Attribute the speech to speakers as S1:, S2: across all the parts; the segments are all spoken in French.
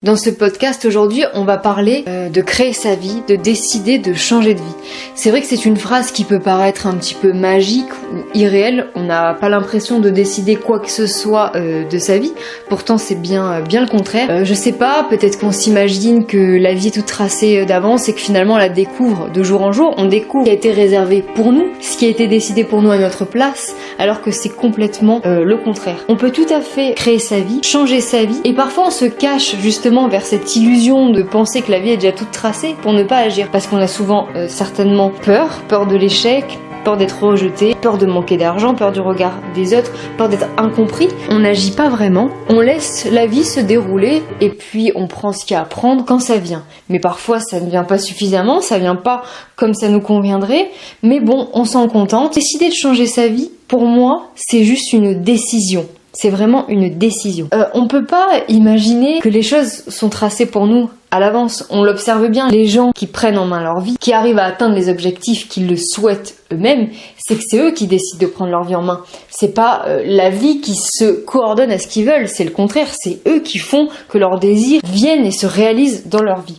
S1: Dans ce podcast aujourd'hui, on va parler de créer sa vie, de décider de changer de vie. C'est vrai que c'est une phrase qui peut paraître un petit peu magique ou irréelle, on n'a pas l'impression de décider quoi que ce soit de sa vie, pourtant c'est bien le contraire. Je sais pas, peut-être qu'on s'imagine que la vie est toute tracée d'avance et que finalement on la découvre de jour en jour, on découvre ce qui a été réservé pour nous, ce qui a été décidé pour nous à notre place, alors que c'est complètement le contraire. On peut tout à fait créer sa vie, changer sa vie, et parfois on se cache justement vers cette illusion de penser que la vie est déjà toute tracée pour ne pas agir, parce qu'on a souvent certainement peur de l'échec, peur d'être rejeté, peur de manquer d'argent, peur du regard des autres, peur d'être incompris. On n'agit pas vraiment, on laisse la vie se dérouler et puis on prend ce qu'il y a à prendre quand ça vient. Mais parfois ça ne vient pas suffisamment, ça vient pas comme ça nous conviendrait, mais bon, on s'en contente. Décider de changer sa vie, pour moi, c'est juste une décision. C'est vraiment une décision. On peut pas imaginer que les choses sont tracées pour nous à l'avance. On l'observe bien. Les gens qui prennent en main leur vie, qui arrivent à atteindre les objectifs qu'ils le souhaitent eux-mêmes, c'est que c'est eux qui décident de prendre leur vie en main. C'est pas la vie qui se coordonne à ce qu'ils veulent. C'est le contraire. C'est eux qui font que leurs désirs viennent et se réalisent dans leur vie.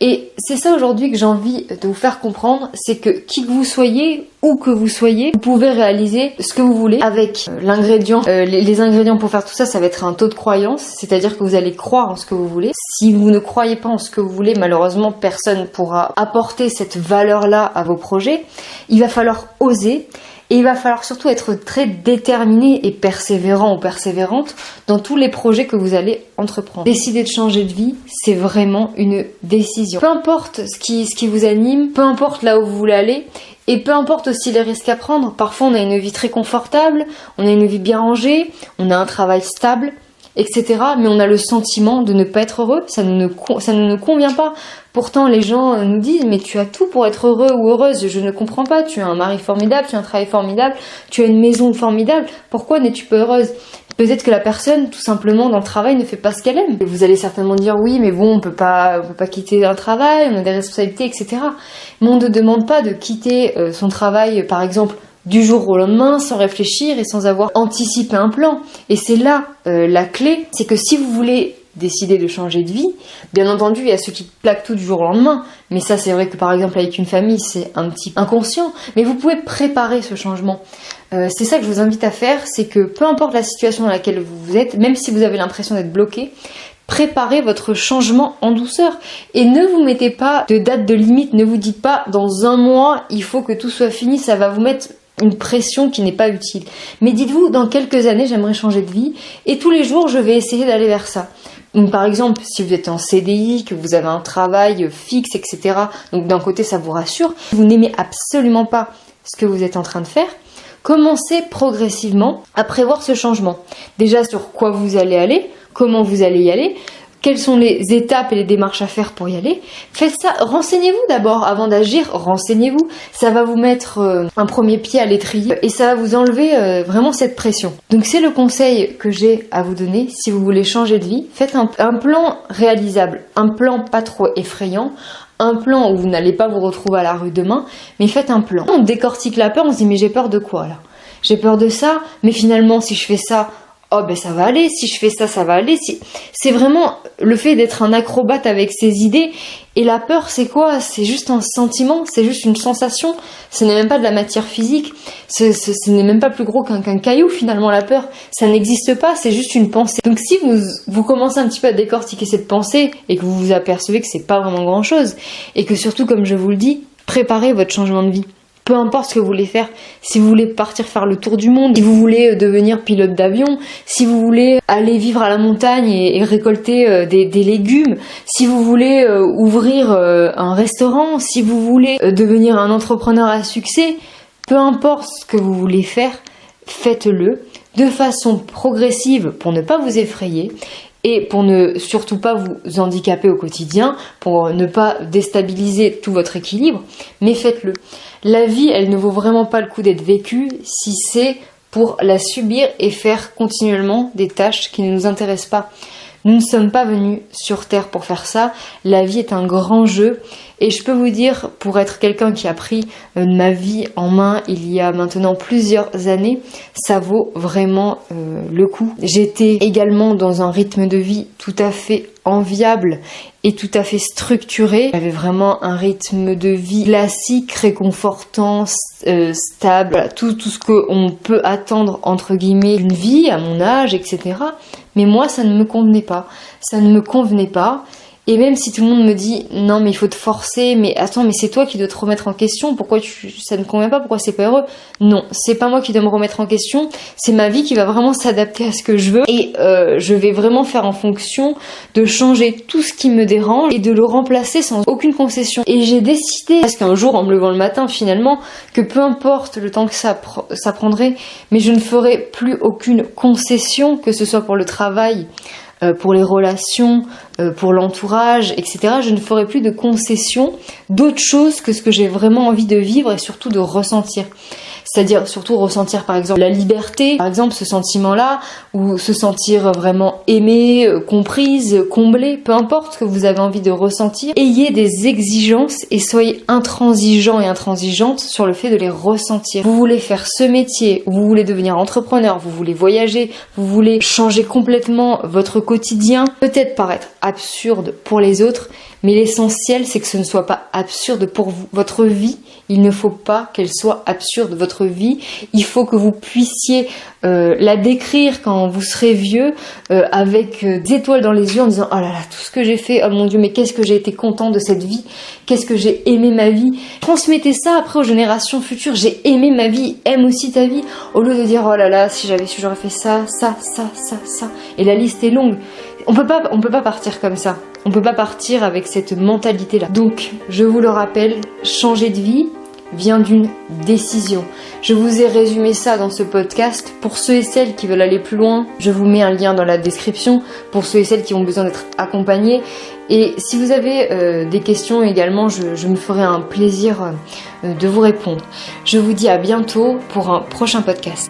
S1: Et c'est ça aujourd'hui que j'ai envie de vous faire comprendre, c'est que qui que vous soyez, où que vous soyez, vous pouvez réaliser ce que vous voulez avec l'ingrédient. Les ingrédients pour faire tout ça, ça va être un taux de croyance, c'est-à-dire que vous allez croire en ce que vous voulez. Si vous ne croyez pas en ce que vous voulez, malheureusement, personne ne pourra apporter cette valeur-là à vos projets. Il va falloir oser. Et il va falloir surtout être très déterminé et persévérant ou persévérante dans tous les projets que vous allez entreprendre. Décider de changer de vie, c'est vraiment une décision. Peu importe ce qui vous anime, peu importe là où vous voulez aller, et peu importe aussi les risques à prendre. Parfois on a une vie très confortable, on a une vie bien rangée, on a un travail stable, etc. Mais on a le sentiment de ne pas être heureux, ça ne nous convient pas. Pourtant, les gens nous disent « mais tu as tout pour être heureux ou heureuse, je ne comprends pas, tu as un mari formidable, tu as un travail formidable, tu as une maison formidable, pourquoi n'es-tu pas heureuse ?» Peut-être que la personne, tout simplement, dans le travail, ne fait pas ce qu'elle aime. Et vous allez certainement dire « oui, mais bon, on peut pas quitter un travail, on a des responsabilités, etc. » Mais on ne demande pas de quitter son travail, par exemple, du jour au lendemain, sans réfléchir et sans avoir anticipé un plan. Et c'est là la clé, c'est que si vous voulez décider de changer de vie, bien entendu, il y a ceux qui plaquent tout du jour au lendemain, mais ça c'est vrai que par exemple avec une famille, c'est un petit peu inconscient, mais vous pouvez préparer ce changement. C'est ça que je vous invite à faire, c'est que peu importe la situation dans laquelle vous êtes, même si vous avez l'impression d'être bloqué, préparez votre changement en douceur et ne vous mettez pas de date de limite, ne vous dites pas dans un mois il faut que tout soit fini, ça va vous mettre une pression qui n'est pas utile. Mais dites-vous, dans quelques années, j'aimerais changer de vie et tous les jours, je vais essayer d'aller vers ça. Donc par exemple, si vous êtes en CDI, que vous avez un travail fixe, etc. Donc d'un côté, ça vous rassure. Si vous n'aimez absolument pas ce que vous êtes en train de faire, commencez progressivement à prévoir ce changement. Déjà sur quoi vous allez aller, comment vous allez y aller, quelles sont les étapes et les démarches à faire pour y aller. Faites ça, renseignez-vous d'abord avant d'agir, renseignez-vous. Ça va vous mettre un premier pied à l'étrier et ça va vous enlever vraiment cette pression. Donc c'est le conseil que j'ai à vous donner. Si vous voulez changer de vie, faites un plan réalisable, un plan pas trop effrayant, un plan où vous n'allez pas vous retrouver à la rue demain, mais faites un plan. On décortique la peur, on se dit mais j'ai peur de quoi là ? J'ai peur de ça, mais finalement si je fais ça, oh ben ça va aller, si je fais ça, ça va aller. C'est vraiment le fait d'être un acrobate avec ses idées. Et la peur, c'est quoi ? C'est juste un sentiment, c'est juste une sensation. Ce n'est même pas de la matière physique. Ce n'est même pas plus gros qu'un caillou finalement, la peur. Ça n'existe pas, c'est juste une pensée. Donc si vous commencez un petit peu à décortiquer cette pensée et que vous vous apercevez que c'est pas vraiment grand chose, et que surtout, comme je vous le dis, préparez votre changement de vie. Peu importe ce que vous voulez faire, si vous voulez partir faire le tour du monde, si vous voulez devenir pilote d'avion, si vous voulez aller vivre à la montagne et récolter des légumes, si vous voulez ouvrir un restaurant, si vous voulez devenir un entrepreneur à succès, peu importe ce que vous voulez faire, faites-le de façon progressive pour ne pas vous effrayer. Et pour ne surtout pas vous handicaper au quotidien, pour ne pas déstabiliser tout votre équilibre, mais faites-le. La vie, elle ne vaut vraiment pas le coup d'être vécue si c'est pour la subir et faire continuellement des tâches qui ne nous intéressent pas. Nous ne sommes pas venus sur Terre pour faire ça. La vie est un grand jeu. Et je peux vous dire, pour être quelqu'un qui a pris ma vie en main il y a maintenant plusieurs années, ça vaut vraiment le coup. J'étais également dans un rythme de vie tout à fait enviable et tout à fait structuré. J'avais vraiment un rythme de vie classique, réconfortant, stable, voilà, tout ce qu'on peut attendre entre guillemets d'une vie à mon âge, etc. Mais moi, ça ne me convenait pas. Ça ne me convenait pas. Et même si tout le monde me dit non mais il faut te forcer, mais attends, mais c'est toi qui dois te remettre en question, pourquoi ça ne convient pas, pourquoi c'est pas heureux? Non, c'est pas moi qui dois me remettre en question, c'est ma vie qui va vraiment s'adapter à ce que je veux et je vais vraiment faire en fonction de changer tout ce qui me dérange et de le remplacer sans aucune concession. Et j'ai décidé, parce qu'un jour en me levant le matin finalement, que peu importe le temps que ça prendrait, mais je ne ferai plus aucune concession, que ce soit pour le travail, pour les relations, pour l'entourage, etc. Je ne ferai plus de concessions d'autre chose que ce que j'ai vraiment envie de vivre et surtout de ressentir. C'est-à-dire surtout ressentir par exemple la liberté, par exemple ce sentiment-là, ou se sentir vraiment aimée, comprise, comblée, peu importe ce que vous avez envie de ressentir. Ayez des exigences et soyez intransigeants et intransigeantes sur le fait de les ressentir. Vous voulez faire ce métier, vous voulez devenir entrepreneur, vous voulez voyager, vous voulez changer complètement votre quotidien, peut-être paraître absurde pour les autres, mais l'essentiel c'est que ce ne soit pas absurde pour vous. Votre vie, il ne faut pas qu'elle soit absurde. Votre vie, il faut que vous puissiez la décrire quand vous serez vieux avec des étoiles dans les yeux en disant oh là là, tout ce que j'ai fait, oh mon Dieu, mais qu'est-ce que j'ai été content de cette vie, qu'est-ce que j'ai aimé ma vie. Transmettez ça après aux générations futures. J'ai aimé ma vie, aime aussi ta vie, au lieu de dire oh là là, si j'avais su, j'aurais fait ça, et la liste est longue. On peut pas partir comme ça. On peut pas partir avec cette mentalité-là. Donc, je vous le rappelle, changer de vie vient d'une décision. Je vous ai résumé ça dans ce podcast. Pour ceux et celles qui veulent aller plus loin, je vous mets un lien dans la description. Pour ceux et celles qui ont besoin d'être accompagnés. Et si vous avez des questions également, je me ferai un plaisir de vous répondre. Je vous dis à bientôt pour un prochain podcast.